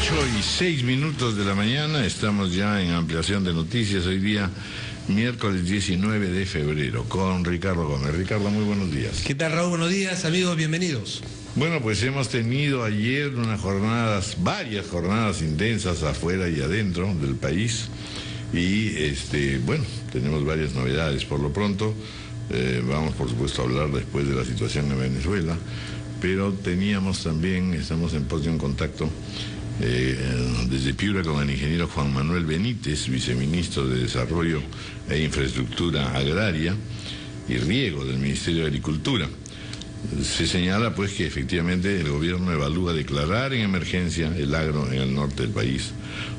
8:06 de la mañana, estamos ya en ampliación de noticias, hoy día miércoles 19 de febrero, con Ricardo Gómez. Ricardo, muy buenos días. ¿Qué tal, Raúl? Buenos días, amigos, bienvenidos. Bueno, pues hemos tenido ayer varias jornadas intensas afuera y adentro del país y bueno, tenemos varias novedades. Por lo pronto, vamos por supuesto a hablar después de la situación en Venezuela, pero estamos en pos de un contacto desde Piura con el ingeniero Juan Manuel Benítez, viceministro de Desarrollo e Infraestructura Agraria y Riego del Ministerio de Agricultura. Se señala pues que efectivamente el gobierno evalúa declarar en emergencia el agro en el norte del país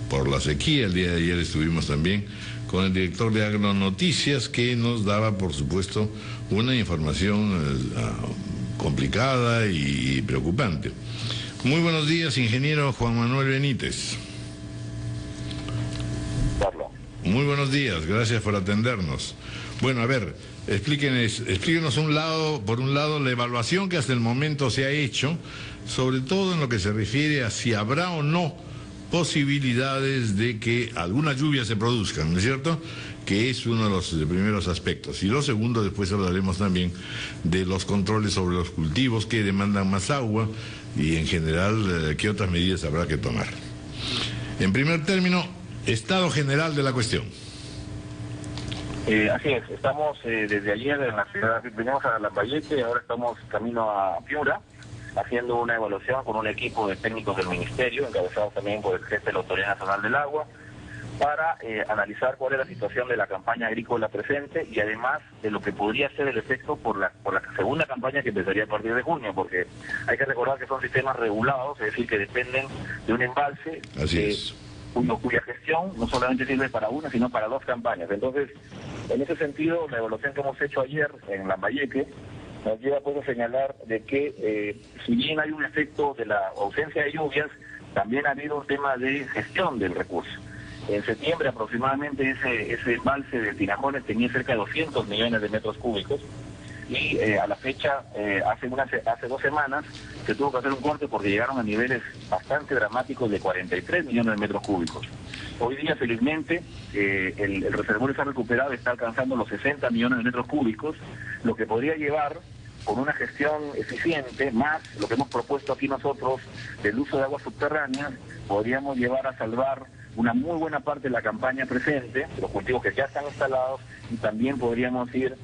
por la sequía. El día de ayer estuvimos también con el director de Agronoticias, que nos daba por supuesto una información complicada y preocupante. Muy buenos días, ingeniero Juan Manuel Benítez. Carlos. Muy buenos días, gracias por atendernos. Bueno, a ver, explíquenos por un lado la evaluación que hasta el momento se ha hecho, sobre todo en lo que se refiere a si habrá o no posibilidades de que algunas lluvias se produzcan, ¿no es cierto?, que es uno de los primeros aspectos. Y lo segundo, después hablaremos también de los controles sobre los cultivos que demandan más agua y en general qué otras medidas habrá que tomar. En primer término, estado general de la cuestión. Así es, estamos desde ayer en la ciudad, venimos a Lambayeque, ahora estamos camino a Piura, haciendo una evaluación con un equipo de técnicos del Ministerio, encabezados también por el jefe de la Autoridad Nacional del Agua, para analizar cuál es la situación de la campaña agrícola presente y además de lo que podría ser el efecto por la segunda campaña que empezaría a partir de junio, porque hay que recordar que son sistemas regulados, es decir, que dependen de un embalse cuya gestión no solamente sirve para una, sino para dos campañas. Entonces, en ese sentido, la evaluación que hemos hecho ayer en Lambayeque nos lleva pues a señalar de que si bien hay un efecto de la ausencia de lluvias, también ha habido un tema de gestión del recurso. En septiembre aproximadamente ese embalse de Tinajones tenía cerca de 200 millones de metros cúbicos y a la fecha, hace 2 semanas, se tuvo que hacer un corte porque llegaron a niveles bastante dramáticos de 43 millones de metros cúbicos. Hoy día, felizmente, el reservorio se ha recuperado, está alcanzando los 60 millones de metros cúbicos, lo que podría llevar, con una gestión eficiente, más lo que hemos propuesto aquí nosotros del uso de aguas subterráneas, podríamos llevar a salvar una muy buena parte de la campaña presente, los cultivos que ya están instalados, y también podríamos ir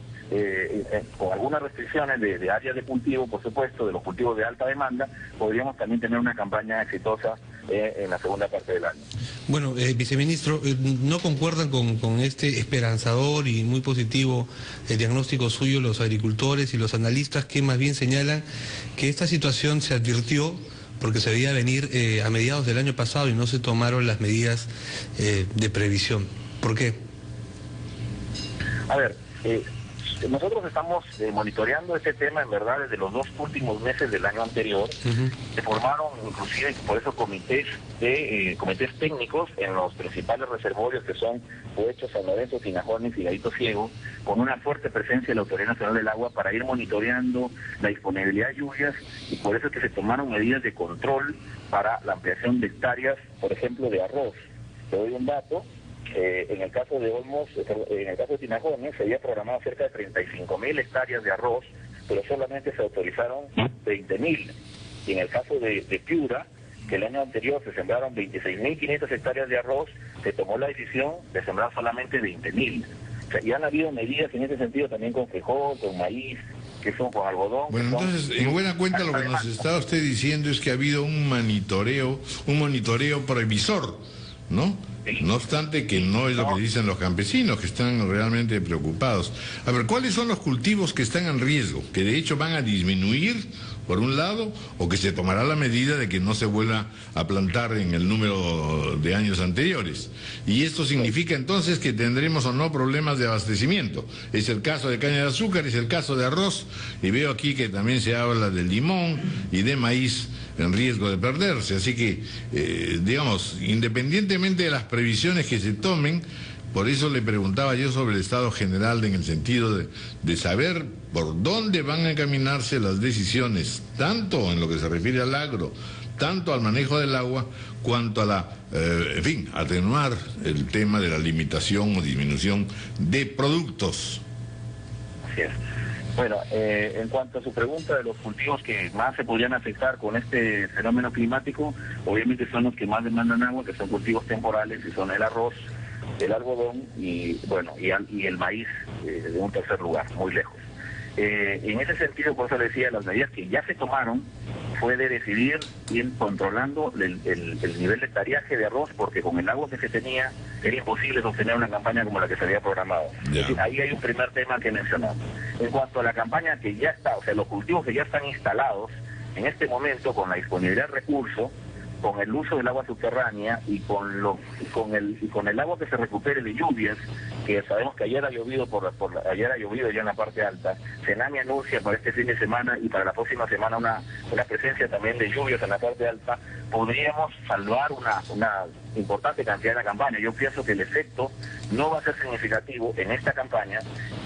con algunas restricciones de áreas de cultivo, por supuesto, de los cultivos de alta demanda, podríamos también tener una campaña exitosa en la segunda parte del año. Bueno, viceministro, ¿no concuerdan con este esperanzador y muy positivo diagnóstico suyo los agricultores y los analistas, que más bien señalan que esta situación se advirtió porque se veía venir a mediados del año pasado y no se tomaron las medidas de previsión? ¿Por qué? A ver, nosotros estamos monitoreando este tema en verdad desde los 2 últimos meses del año anterior. Se formaron inclusive por eso comités técnicos en los principales reservorios que son Poecho, San Lorenzo, Tinajones y Gallito Ciego, con una fuerte presencia de la Autoridad Nacional del Agua para ir monitoreando la disponibilidad de lluvias, y por eso es que se tomaron medidas de control para la ampliación de hectáreas, por ejemplo, de arroz. Te doy un dato. En el caso de Olmos, en el caso de Tinajones, se había programado cerca de 35.000 hectáreas de arroz, pero solamente se autorizaron 20.000. Y en el caso de Piura, que el año anterior se sembraron 26.500 hectáreas de arroz, se tomó la decisión de sembrar solamente 20.000. O sea, ya han habido medidas en ese sentido también con frijol, con maíz, que son con algodón. Bueno, entonces, en buena cuenta lo que nos está usted diciendo es que ha habido un monitoreo previsor, ¿no? No obstante que no es lo que dicen los campesinos, que están realmente preocupados. A ver, ¿cuáles son los cultivos que están en riesgo, que de hecho van a disminuir, por un lado, o que se tomará la medida de que no se vuelva a plantar en el número de años anteriores? Y esto significa entonces que tendremos o no problemas de abastecimiento. Es el caso de caña de azúcar, es el caso de arroz, y veo aquí que también se habla del limón y de maíz en riesgo de perderse. Así que, digamos, independientemente de las previsiones que se tomen, por eso le preguntaba yo sobre el estado general, en el sentido de saber por dónde van a encaminarse las decisiones, tanto en lo que se refiere al agro, tanto al manejo del agua cuanto a la, en fin, atenuar el tema de la limitación o disminución de productos. Así es. Bueno, en cuanto a su pregunta de los cultivos que más se podrían afectar con este fenómeno climático, obviamente son los que más demandan agua, que son cultivos temporales, y son el arroz, el algodón y el maíz de un tercer lugar, muy lejos. En ese sentido, por eso le decía, las medidas que ya se tomaron fue de decidir ir controlando el nivel de estallaje de arroz, porque con el agua que se tenía era imposible sostener una campaña como la que se había programado. Yeah. Es decir, ahí hay un primer tema que mencionar. En cuanto a la campaña que ya está, o sea, los cultivos que ya están instalados, en este momento, con la disponibilidad de recursos, con el uso del agua subterránea y con el agua que se recupere de lluvias, que sabemos que ayer ha llovido ayer ha llovido ya en la parte alta. Senami anuncia para este fin de semana y para la próxima semana una presencia también de lluvias en la parte alta. Podríamos salvar una importante cantidad de la campaña. Yo pienso que el efecto no va a ser significativo en esta campaña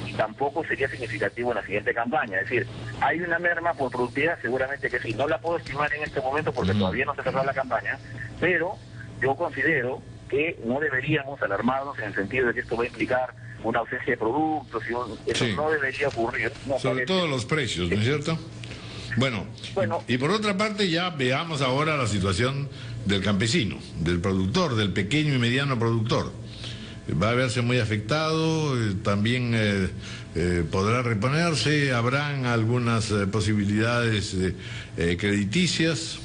y tampoco sería significativo en la siguiente campaña. Es decir, hay una merma por productividad, seguramente que sí. No la puedo estimar en este momento porque todavía no se cerró la campaña, pero yo considero que no deberíamos alarmarnos en el sentido de que esto va a implicar una ausencia de productos, y eso no debería ocurrir. No, sobre todo los precios, ¿no es cierto? Bueno, y por otra parte ya veamos ahora la situación del campesino, del productor, del pequeño y mediano productor. Va a verse muy afectado, también podrá reponerse, habrán algunas posibilidades crediticias.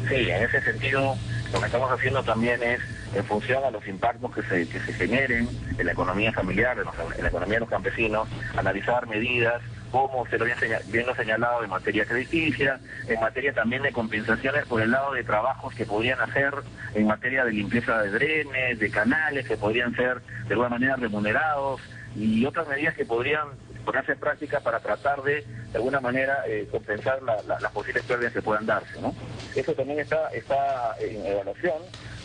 Sí, en ese sentido, lo que estamos haciendo también es, en función a los impactos que se generen en la economía familiar, en la economía de los campesinos, analizar medidas, como se lo bien lo señalado, en materia crediticia, en materia también de compensaciones por el lado de trabajos que podrían hacer en materia de limpieza de drenes, de canales, que podrían ser de alguna manera remunerados, y otras medidas que podrían ponerse en práctica para tratar de alguna manera compensar las posibles pérdidas que puedan darse, ¿no? Eso también está en evaluación.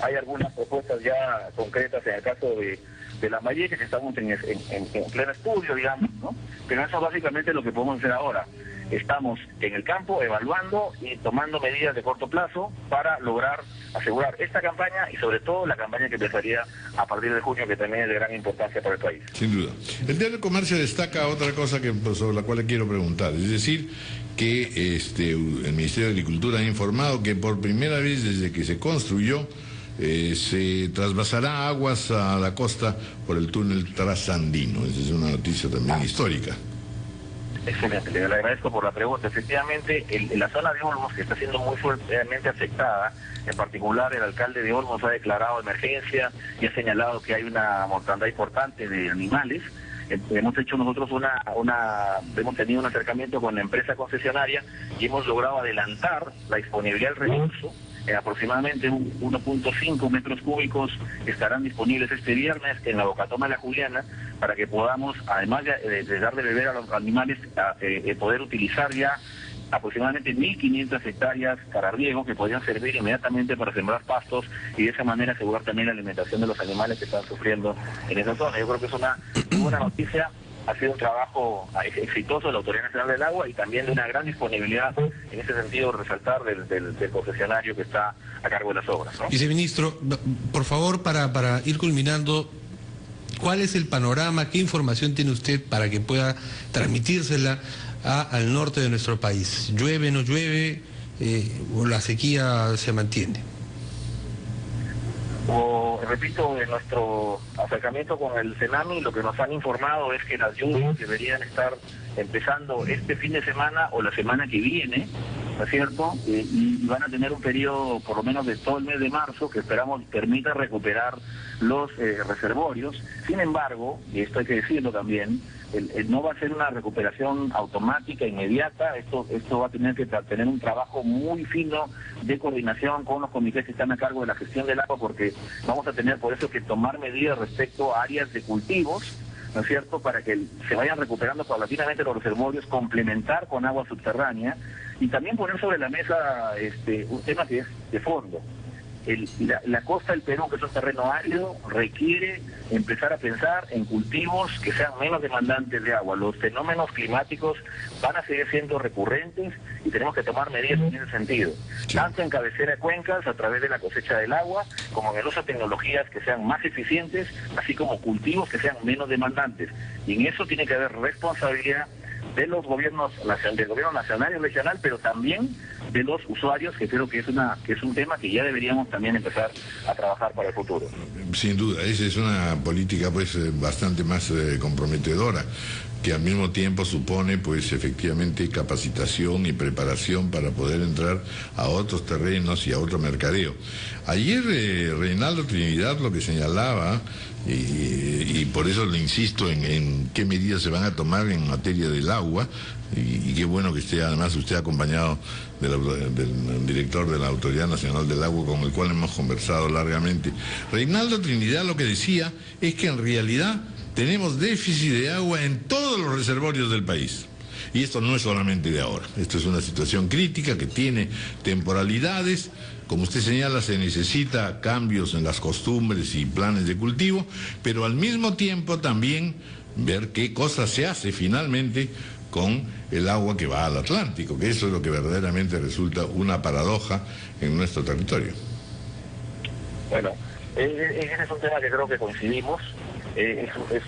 Hay algunas propuestas ya concretas en el caso de Lambayeque, que estamos en pleno estudio, digamos, ¿no? Pero eso básicamente es lo que podemos hacer ahora. Estamos en el campo evaluando y tomando medidas de corto plazo para lograr asegurar esta campaña y sobre todo la campaña que empezaría a partir de junio, que también es de gran importancia para el país. Sin duda. El Diario del Comercio destaca otra cosa sobre la cual le quiero preguntar, es decir, que el Ministerio de Agricultura ha informado que por primera vez desde que se construyó se trasvasará aguas a la costa por el túnel trasandino. Esa es una noticia también histórica. Excelente, le agradezco por la pregunta. Efectivamente, en la zona de Olmos, que está siendo muy fuertemente afectada, en particular el alcalde de Olmos ha declarado emergencia y ha señalado que hay una mortandad importante de animales. Hemos hecho nosotros hemos tenido un acercamiento con la empresa concesionaria y hemos logrado adelantar la disponibilidad del recurso. Aproximadamente 1.5 metros cúbicos estarán disponibles este viernes en la Bocatoma de la Juliana, para que podamos, además de dar de beber a los animales, poder utilizar ya aproximadamente 1.500 hectáreas para riego que podrían servir inmediatamente para sembrar pastos y de esa manera asegurar también la alimentación de los animales que están sufriendo en esa zona. Yo creo que es una buena noticia. Ha sido un trabajo exitoso de la Autoridad Nacional del Agua y también de una gran disponibilidad, en ese sentido, resaltar del concesionario que está a cargo de las obras, ¿no? Viceministro, por favor, para ir culminando, ¿cuál es el panorama? ¿Qué información tiene usted para que pueda transmitírsela al norte de nuestro país? ¿Llueve, no llueve? ¿O la sequía se mantiene? Repito, en nuestro acercamiento con el Senami, lo que nos han informado es que las lluvias deberían estar empezando este fin de semana o la semana que viene, ¿no es cierto? Y van a tener un periodo por lo menos de todo el mes de marzo que esperamos permita recuperar los reservorios. Sin embargo, y esto hay que decirlo también, no va a ser una recuperación automática, inmediata. Esto va a tener que tener un trabajo muy fino de coordinación con los comités que están a cargo de la gestión del agua, porque vamos a tener por eso que tomar medidas respecto a áreas de cultivos, ¿no es cierto?, para que se vayan recuperando paulatinamente los reservorios, complementar con agua subterránea y también poner sobre la mesa un tema que es de fondo. la costa del Perú, que es un terreno árido, requiere empezar a pensar en cultivos que sean menos demandantes de agua. Los fenómenos climáticos van a seguir siendo recurrentes y tenemos que tomar medidas en ese sentido, tanto en cabecera de cuencas a través de la cosecha del agua, como en el uso de tecnologías que sean más eficientes, así como cultivos que sean menos demandantes. Y en eso tiene que haber responsabilidad de los gobiernos, del gobierno nacional y regional, pero también de los usuarios, que creo que es un tema que ya deberíamos también empezar a trabajar para el futuro. Sin duda, esa es una política pues bastante más comprometedora, que al mismo tiempo supone pues efectivamente capacitación y preparación para poder entrar a otros terrenos y a otro mercadeo. Ayer Reinaldo Trinidad lo que señalaba, y por eso le insisto en qué medidas se van a tomar en materia del agua, y qué bueno que esté además usted acompañado del director de la Autoridad Nacional del Agua, con el cual hemos conversado largamente. Reinaldo Trinidad lo que decía es que en realidad tenemos déficit de agua en todos los reservorios del país. Y esto no es solamente de ahora. Esto es una situación crítica que tiene temporalidades. Como usted señala, se necesita cambios en las costumbres y planes de cultivo, pero al mismo tiempo también ver qué cosa se hace finalmente con el agua que va al Atlántico, que eso es lo que verdaderamente resulta una paradoja en nuestro territorio. Bueno, ese es un tema que creo que coincidimos. Es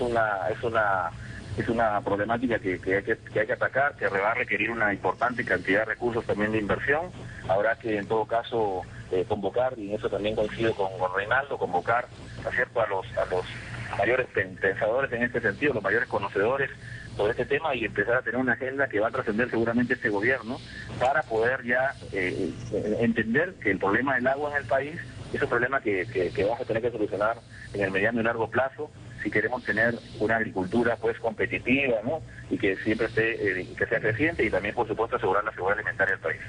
una problemática que hay que atacar, que va a requerir una importante cantidad de recursos también de inversión. Habrá que en todo caso convocar, y en eso también coincido con Reinaldo, convocar a los mayores pensadores en este sentido, los mayores conocedores sobre este tema, y empezar a tener una agenda que va a trascender seguramente este gobierno para poder ya entender que el problema del agua en el país es un problema que vamos a tener que solucionar en el mediano y largo plazo si queremos tener una agricultura pues competitiva, ¿no? Y que siempre esté, que sea creciente, y también por supuesto asegurar la seguridad alimentaria del país.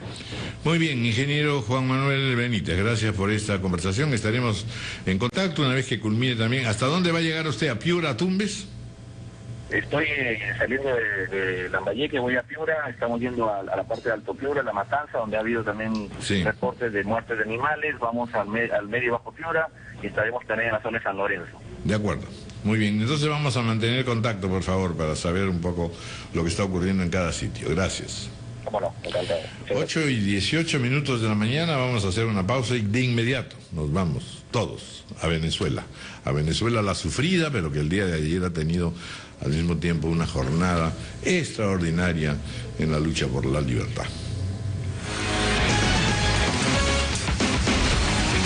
Muy bien, ingeniero Juan Manuel Benítez, gracias por esta conversación. Estaremos en contacto una vez que culmine también. ¿Hasta dónde va a llegar usted? ¿A Piura, a Tumbes? Estoy saliendo de Lambayeque, voy a Piura, estamos yendo a la parte de Alto Piura, La Matanza, donde ha habido también reportes de muertes de animales. Vamos al medio y bajo Piura, y estaremos también en la zona de San Lorenzo. De acuerdo. Muy bien, entonces vamos a mantener contacto, por favor, para saber un poco lo que está ocurriendo en cada sitio. Gracias. Cómo no, encantado. 8:18 de la mañana, vamos a hacer una pausa y de inmediato nos vamos todos a Venezuela. A Venezuela la sufrida, pero que el día de ayer ha tenido al mismo tiempo una jornada extraordinaria en la lucha por la libertad.